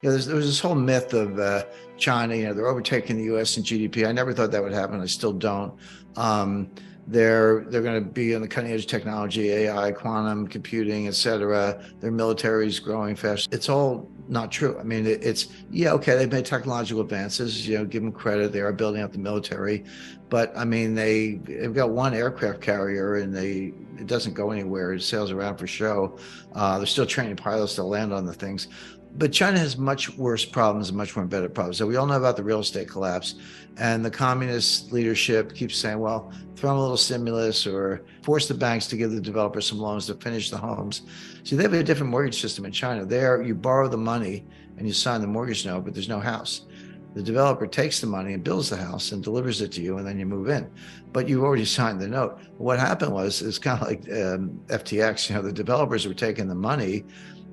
There was this whole myth of China, they're overtaking the U.S. in GDP. I never thought that would happen. I still don't. Um, they're going to be on the cutting edge technology, AI, quantum computing, et cetera. Their military is growing fast. It's all not true. I mean, it's, yeah, okay, they've made technological advances, give them credit. They are building up the military. But I mean, they've got one aircraft carrier and it doesn't go anywhere. It sails around for show. They're still training pilots to land on the things. But China has much worse problems and much more embedded problems. So we all know about the real estate collapse, and the communist leadership keeps saying, well, throw them a little stimulus or force the banks to give the developers some loans to finish the homes. See, they have a different mortgage system in China. There, you borrow the money and you sign the mortgage note, but there's no house. The developer takes the money and builds the house and delivers it to you, and then you move in. But you already signed the note. What happened was, it's kind of like FTX. The developers were taking the money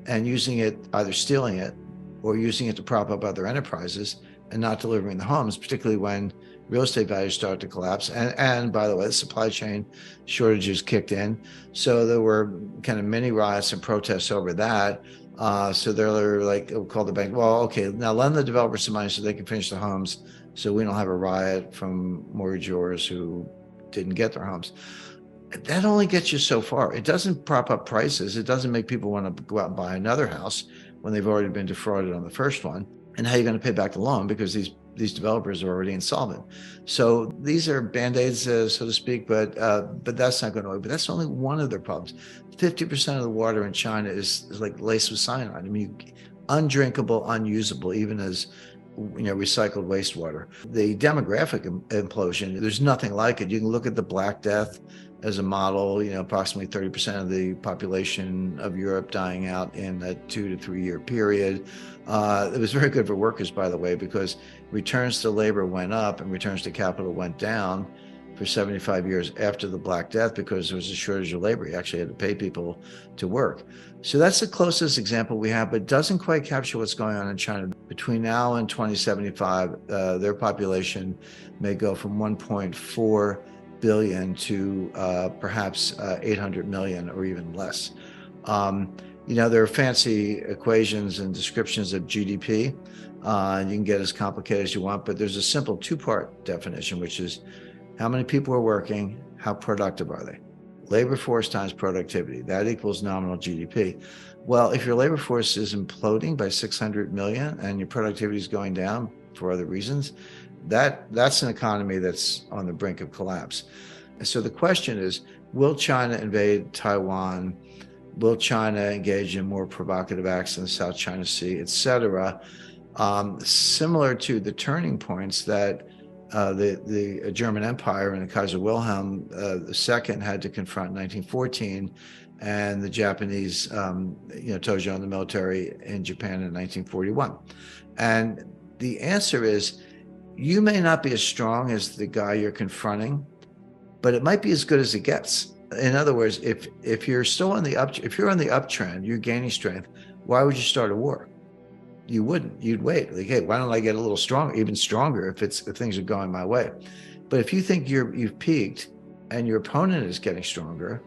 and using it, either stealing it or using it to prop up other enterprises and not delivering the homes, particularly when real estate values started to collapse. And by the way, the supply chain shortages kicked in. So there were kind of mini riots and protests over that. So they're like, call the bank, well, okay, now lend the developers some money so they can finish the homes so we don't have a riot from mortgagors who didn't get their homes. That only gets you so far. It doesn't prop up prices. It doesn't make people want to go out and buy another house when they've already been defrauded on the first one. And how are you going to pay back the loan? Because these developers are already insolvent. So these are band-aids, so to speak, but that's not going to work. But that's only one of their problems. 50% of the water in China is like laced with cyanide. I mean, undrinkable, unusable, even as recycled wastewater. The demographic implosion, there's nothing like it. You can look at the Black Death as a model, approximately 30% of the population of Europe dying out in a 2 to 3 year period. It was very good for workers, by the way, because returns to labor went up and returns to capital went down for 75 years after the Black Death, because there was a shortage of labor. You actually had to pay people to work. So that's the closest example we have, but doesn't quite capture what's going on in China. Between now and 2075, their population may go from 1.4 billion to perhaps 800 million or even less. There are fancy equations and descriptions of GDP. You can get as complicated as you want, but there's a simple two-part definition, which is how many people are working, how productive are they? Labor force times productivity, that equals nominal GDP. Well, if your labor force is imploding by 600 million and your productivity is going down for other reasons, that's an economy that's on the brink of collapse. And so the question is, will China invade Taiwan? Will China engage in more provocative acts in the South China Sea, et cetera? Similar to the turning points that the German Empire and the Kaiser Wilhelm II had to confront in 1914, and the Japanese, Tojo and the military in Japan in 1941. And the answer is, you may not be as strong as the guy you're confronting, but it might be as good as it gets. In other words, if you're still on the if you're on the uptrend, you're gaining strength, why would you start a war? You wouldn't. You'd wait. Like, hey, why don't I get a little stronger, even stronger, if things are going my way? But if you think you've peaked and your opponent is getting stronger,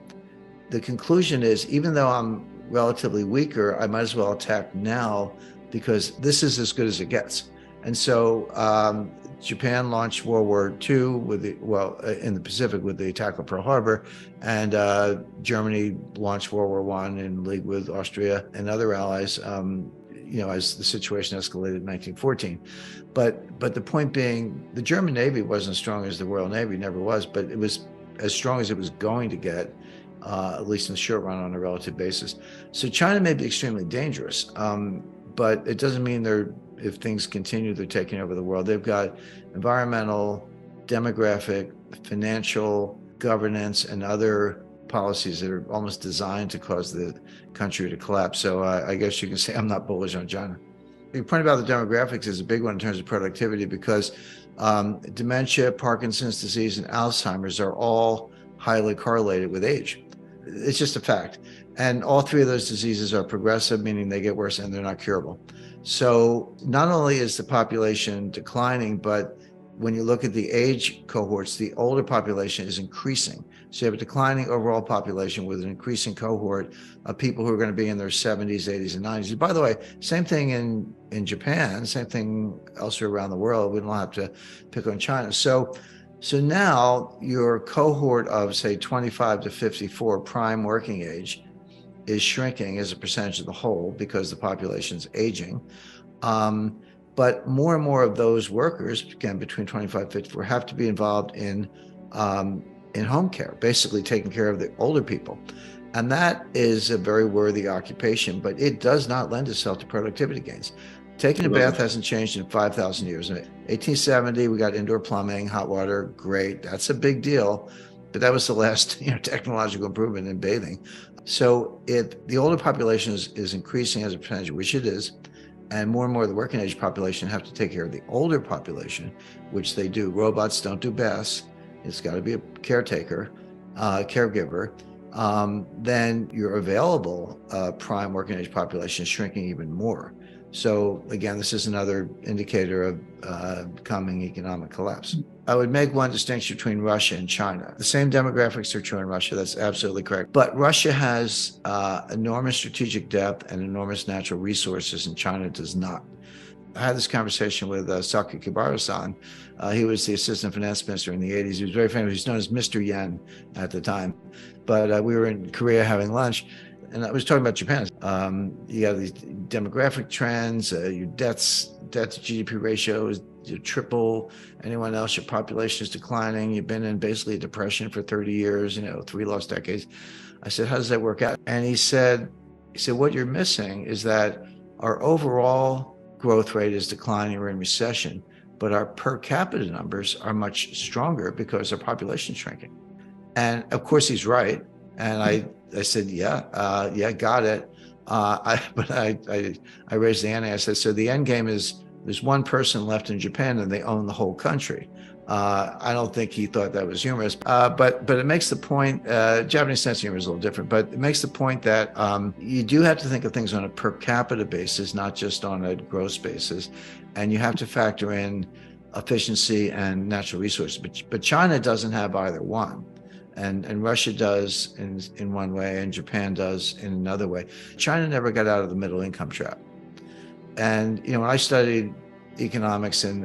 the conclusion is, even though I'm relatively weaker, I might as well attack now, because this is as good as it gets. And so Japan launched World War II in the Pacific with the attack of Pearl Harbor, and Germany launched World War I in league with Austria and other allies. As the situation escalated in 1914. But the point being, the German Navy wasn't as strong as the Royal Navy, never was, but it was as strong as it was going to get, at least in the short run, on a relative basis. So China may be extremely dangerous, but it doesn't mean if things continue, they're taking over the world. They've got environmental, demographic, financial, governance, and other policies that are almost designed to cause the country to collapse. So I guess you can say I'm not bullish on China. Your point about the demographics is a big one in terms of productivity, because dementia, Parkinson's disease, and Alzheimer's are all highly correlated with age. It's just a fact. And all three of those diseases are progressive, meaning they get worse and they're not curable. So not only is the population declining, but when you look at the age cohorts, the older population is increasing. So you have a declining overall population with an increasing cohort of people who are going to be in their 70s, 80s, and 90s. By the way, same thing in Japan, same thing elsewhere around the world. We don't have to pick on China. So now your cohort of, say, 25 to 54 prime working age is shrinking as a percentage of the whole because the population's aging. But more and more of those workers, again, between 25 and 54, have to be involved in home care, basically taking care of the older people. And that is a very worthy occupation, but it does not lend itself to productivity gains. Taking a bath hasn't changed in 5,000 years. In 1870, we got indoor plumbing, hot water, great. That's a big deal. But that was the last technological improvement in bathing. So if the older population is increasing as a percentage, which it is, and more of the working age population have to take care of the older population, which they do. Robots don't do baths. It's got to be a caretaker, caregiver. Then your available prime working age population is shrinking even more. So again, this is another indicator of coming economic collapse. I would make one distinction between Russia and China. The same demographics are true in Russia. That's absolutely correct. But Russia has enormous strategic depth and enormous natural resources, and China does not. I had this conversation with Sakakibara-san. He was the assistant finance minister in the 80s. He was very famous. He was known as Mr. Yen at the time. But we were in Korea having lunch, and I was talking about Japan. You have these demographic trends, your debt to GDP ratio is triple anyone else. Your population is declining. You've been in basically a depression for 30 years, 3 lost decades. I said, how does that work out? And he said, what you're missing is that our overall growth rate is declining. We're in recession, but our per capita numbers are much stronger because our population is shrinking. And of course, he's right. And I said, yeah, got it. But I raised the ante. I said, so the end game is there's one person left in Japan and they own the whole country. I don't think he thought that was humorous, but it makes the point, Japanese sense of humor is a little different, but it makes the point that you do have to think of things on a per capita basis, not just on a gross basis. And you have to factor in efficiency and natural resources. But China doesn't have either one. And Russia does in one way, and Japan does in another way. China never got out of the middle income trap. And when I studied economics and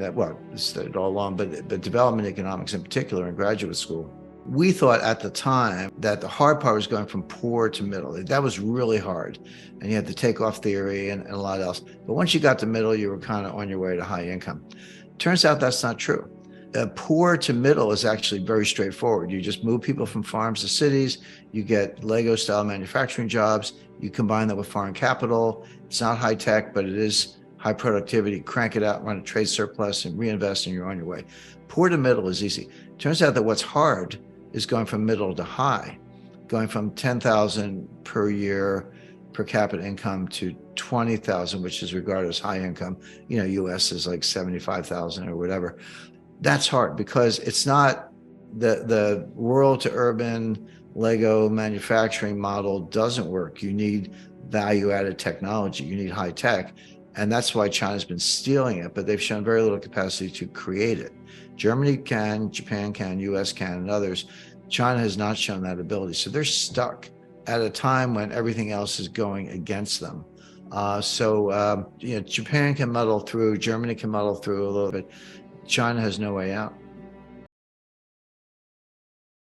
studied all along, but development economics in particular in graduate school, we thought at the time that the hard part was going from poor to middle. That was really hard, and you had the takeoff theory and a lot else. But once you got to middle, you were kind of on your way to high income. Turns out that's not true. Poor to middle is actually very straightforward. You just move people from farms to cities, you get Lego style manufacturing jobs, you combine that with foreign capital. It's not high tech, but it is high productivity. Crank it out, run a trade surplus and reinvest, and you're on your way. Poor to middle is easy. Turns out that what's hard is going from middle to high, going from 10,000 per year per capita income to 20,000, which is regarded as high income. US is like 75,000 or whatever. That's hard because it's not the rural to urban Lego manufacturing model doesn't work. You need value-added technology. You need high tech. And that's why China's been stealing it, but they've shown very little capacity to create it. Germany can, Japan can, US can, and others. China has not shown that ability. So they're stuck at a time when everything else is going against them. Japan can muddle through, Germany can muddle through a little bit. China has no way out.